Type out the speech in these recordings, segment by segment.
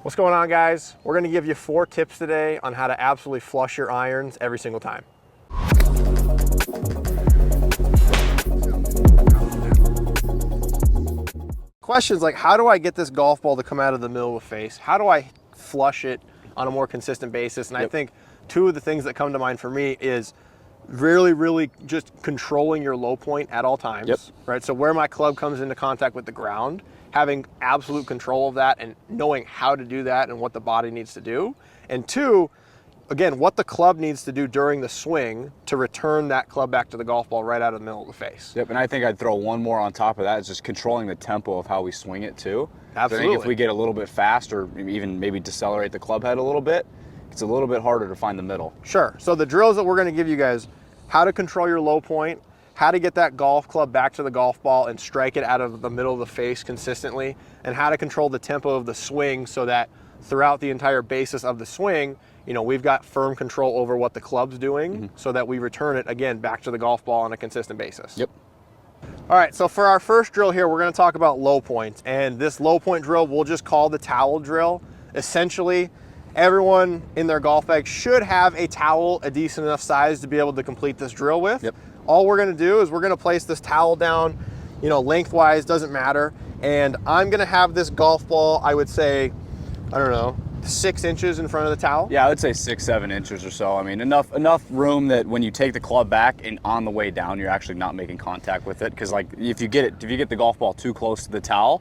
What's going on, guys? We're going to give you 4 tips today on how to absolutely flush your irons every single time. Questions like, how do I get this golf ball to come out of the middle of the face? How do I flush it on a more consistent basis? And I think 2 of the things that come to mind for me is really just controlling your low point at all times, right? So where my club comes into contact with the ground, having absolute control of that and knowing how to do that and what the body needs to do. And 2, again, what the club needs to do during the swing to return that club back to the golf ball right out of the middle of the face. Yep, and I think I'd throw one more on top of that, is just controlling the tempo of how we swing it too. Absolutely. I think if we get a little bit fast or even maybe decelerate the club head a little bit, it's a little bit harder to find the middle. Sure, so the drills that we're gonna give you guys, how to control your low point, how to get that golf club back to the golf ball and strike it out of the middle of the face consistently, and how to control the tempo of the swing so that throughout the entire basis of the swing, you know, we've got firm control over what the club's doing so that we return it, again, back to the golf ball on a consistent basis. Yep. All right, so for our first drill here, we're gonna talk about low points. And this low point drill, we'll just call the towel drill. Essentially, everyone in their golf bag should have a towel a decent enough size to be able to complete this drill with. Yep. All we're gonna do is we're gonna place this towel down, you know, lengthwise, doesn't matter. And I'm gonna have this golf ball, I would say, I don't know, 6 inches in front of the towel. Yeah, I would say 6-7 inches or so. I mean, enough room that when you take the club back and on the way down, you're actually not making contact with it. Because like if you get the golf ball too close to the towel,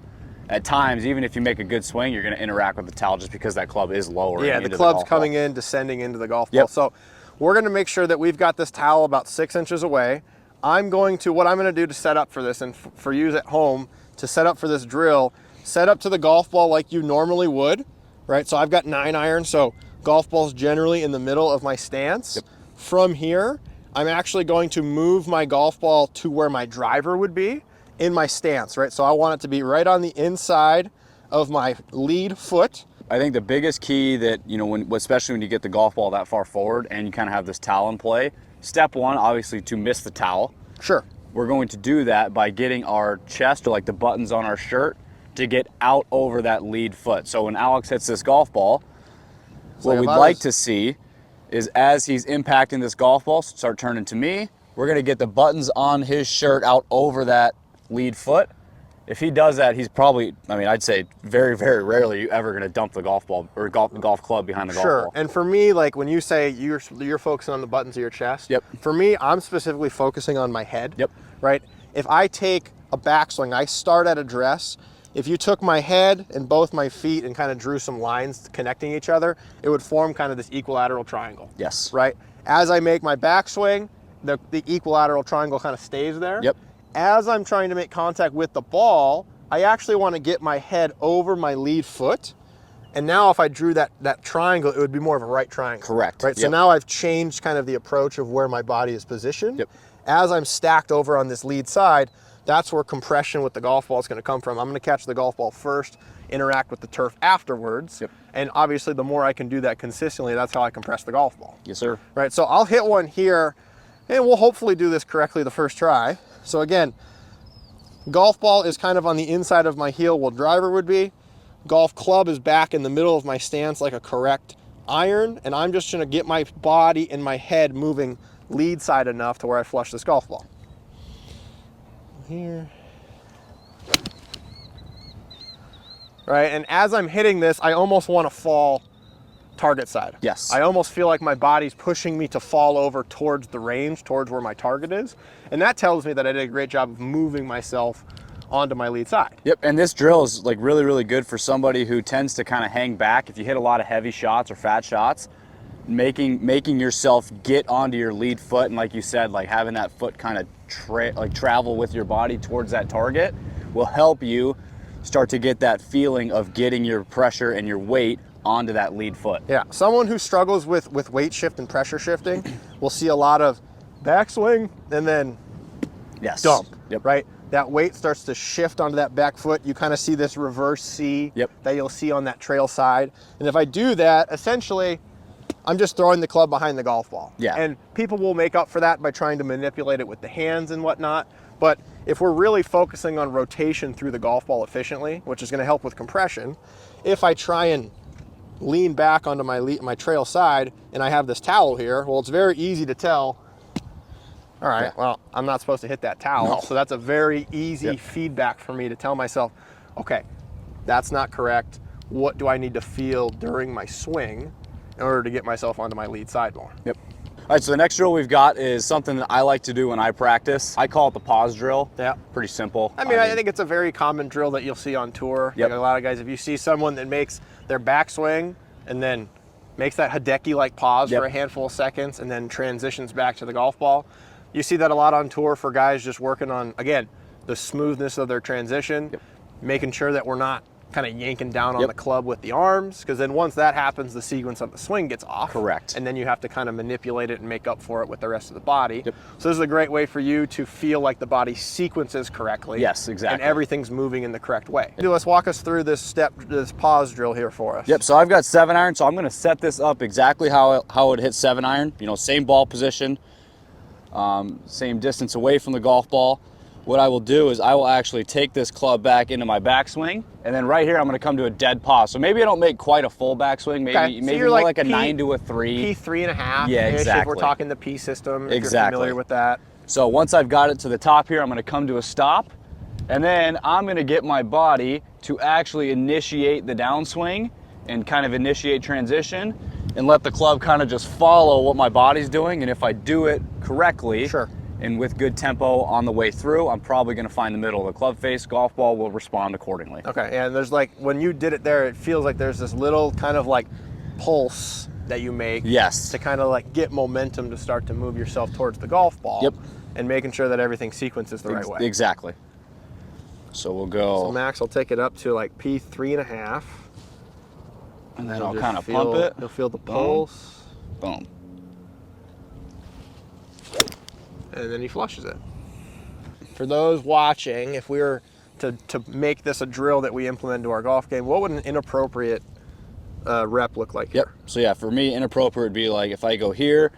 at times, even if you make a good swing, you're going to interact with the towel just because that club is lower. Yeah, the club's coming in, descending into the golf ball. Yep. So we're going to make sure that we've got this towel about 6 inches away. What I'm going to do to set up for this, and for you at home to set up for this drill, set up to the golf ball like you normally would, right? So I've got 9 iron, so golf ball's generally in the middle of my stance. Yep. From here, I'm actually going to move my golf ball to where my driver would be in my stance, right? So I want it to be right on the inside of my lead foot. I think the biggest key that, you know, especially when you get the golf ball that far forward and you kind of have this towel in play, step 1, obviously, to miss the towel. Sure. We're going to do that by getting our chest, or like the buttons on our shirt, to get out over that lead foot. So when Alex hits this golf ball, what we'd like to see is as he's impacting this golf ball, start turning to me, we're gonna get the buttons on his shirt out over that lead foot. If he does that, he's probably, I mean, I'd say very rarely you ever gonna dump the golf ball or golf club behind the golf ball. Sure, and for me, like when you say you're focusing on the buttons of your chest, for me, I'm specifically focusing on my head, right? If I take a backswing, I start at address. If you took my head and both my feet and kind of drew some lines connecting each other, it would form kind of this equilateral triangle. Yes. Right? As I make my backswing, the equilateral triangle kind of stays there. Yep. As I'm trying to make contact with the ball, I actually want to get my head over my lead foot. And now if I drew that triangle, it would be more of a right triangle. Correct. Right? So now I've changed kind of the approach of where my body is positioned. Yep. As I'm stacked over on this lead side, that's where compression with the golf ball is going to come from. I'm going to catch the golf ball first, interact with the turf afterwards. Yep. And obviously the more I can do that consistently, that's how I compress the golf ball. Yes, sir. Right, so I'll hit one here, and we'll hopefully do this correctly the first try. So again, golf ball is kind of on the inside of my heel where driver would be. Golf club is back in the middle of my stance like a correct iron, and I'm just going to get my body and my head moving lead side enough to where I flush this golf ball. Here. Right, and as I'm hitting this, I almost want to fall target side. Yes. I almost feel like my body's pushing me to fall over towards the range, towards where my target is. And that tells me that I did a great job of moving myself onto my lead side. Yep, and this drill is like really good for somebody who tends to kind of hang back. If you hit a lot of heavy shots or fat shots, making yourself get onto your lead foot, and like you said, like having that foot kind of travel with your body towards that target will help you start to get that feeling of getting your pressure and your weight onto that lead foot. Yeah, someone who struggles with weight shift and pressure shifting will see a lot of backswing and then dump, right? That weight starts to shift onto that back foot. You kind of see this reverse C that you'll see on that trail side. And if I do that, essentially, I'm just throwing the club behind the golf ball. Yeah. And people will make up for that by trying to manipulate it with the hands and whatnot. But if we're really focusing on rotation through the golf ball efficiently, which is going to help with compression, if I try and lean back onto my trail side and I have this towel here, well, it's very easy to tell. All right, well, I'm not supposed to hit that towel. No. So that's a very easy feedback for me to tell myself, okay, that's not correct. What do I need to feel during my swing in order to get myself onto my lead side more? Yep. All right, so the next drill we've got is something that I like to do when I practice. I call it the pause drill. Yeah. Pretty simple. I mean, I think it's a very common drill that you'll see on tour. Yep. Like a lot of guys, if you see someone that makes their backswing and then makes that Hideki-like pause for a handful of seconds and then transitions back to the golf ball, you see that a lot on tour for guys just working on, again, the smoothness of their transition, making sure that we're not kind of yanking down on the club with the arms, because then once that happens, the sequence of the swing gets off. Correct. And then you have to kind of manipulate it and make up for it with the rest of the body. So this is a great way for you to feel like the body sequences correctly. Yes, exactly. And everything's moving in the correct way. Let's walk us through this pause drill here for us. Yep, so I've got 7-iron, so I'm gonna set this up exactly how it hit 7-iron. You know, same ball position, same distance away from the golf ball. What I will do is I will actually take this club back into my backswing, and then right here I'm going to come to a dead pause. So maybe I don't make quite a full backswing, maybe more like a 9 to a 3. P3.5. Yeah, exactly. If we're talking the P system, if exactly. you're familiar with that. So once I've got it to the top here, I'm going to come to a stop, and then I'm going to get my body to actually initiate the downswing and kind of initiate transition and let the club kind of just follow what my body's doing. And if I do it correctly, and with good tempo on the way through, I'm probably going to find the middle of the club face. Golf ball will respond accordingly. Okay, and there's like, when you did it there, it feels like there's this little kind of like pulse that you make. Yes. To kind of like get momentum to start to move yourself towards the golf ball. Yep. And making sure that everything sequences the right way. Exactly. So we'll go. So Max will take it up to like P3.5. And then I'll kind of pump it. You'll feel the pulse. Boom. And then he flushes it. For those watching, if we were to make this a drill that we implement into our golf game, what would an inappropriate rep look like here? So yeah, for me, inappropriate would be like if I go here,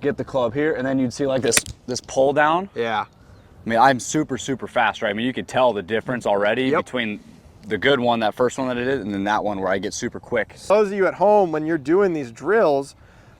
get the club here, and then you'd see like this pull down. Yeah. I mean, I'm super fast, right? I mean, you could tell the difference already between the good one, that first one that I did, and then that one where I get super quick. So those of you at home, when you're doing these drills,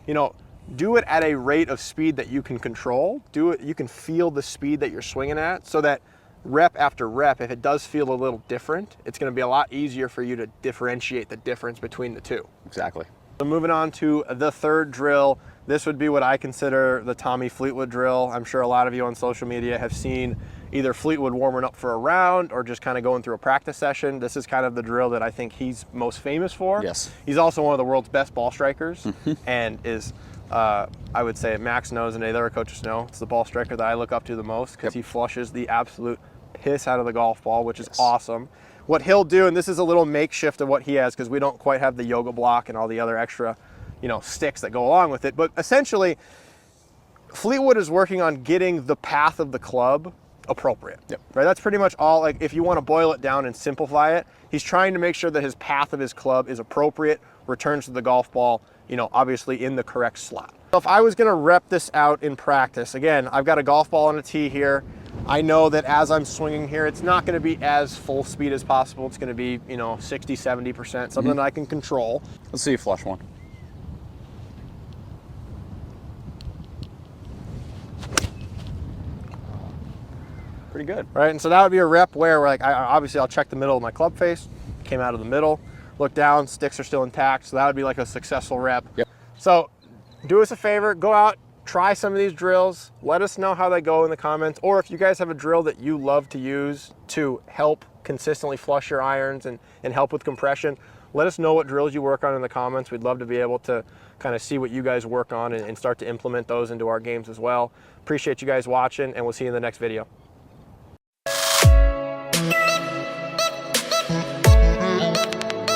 you know, do it at a rate of speed that you can control. Do it, you can feel the speed that you're swinging at, so that rep after rep, if it does feel a little different, it's going to be a lot easier for you to differentiate the difference between the two. Exactly. So moving on to the third drill, this would be what I consider the Tommy Fleetwood drill. I'm sure a lot of you on social media have seen either Fleetwood warming up for a round or just kind of going through a practice session. This is kind of the drill that I think he's most famous for. Yes. He's also one of the world's best ball strikers and is, I would say, Max knows and the other coaches know, it's the ball striker that I look up to the most because he flushes the absolute piss out of the golf ball, which is awesome. What he'll do, and this is a little makeshift of what he has because we don't quite have the yoga block and all the other extra, you know, sticks that go along with it, but essentially Fleetwood is working on getting the path of the club appropriate. Right? That's pretty much all. Like, if you want to boil it down and simplify it, he's trying to make sure that his path of his club is appropriate, returns to the golf ball, you know, obviously in the correct slot. So if I was going to rep this out in practice, again, I've got a golf ball on a tee here. I know that as I'm swinging here, it's not going to be as full speed as possible. It's going to be, you know, 60, 70%, something that I can control. Let's see you flush one. Pretty good, right? And so that would be a rep where like obviously I'll check the middle of my club face, came out of the middle, look down, sticks are still intact. So that would be like a successful rep. So do us a favor, go out, try some of these drills, let us know how they go in the comments, or if you guys have a drill that you love to use to help consistently flush your irons and help with compression, let us know what drills you work on in the comments. We'd love to be able to kind of see what you guys work on and start to implement those into our games as well. Appreciate you guys watching, and we'll see you in the next video.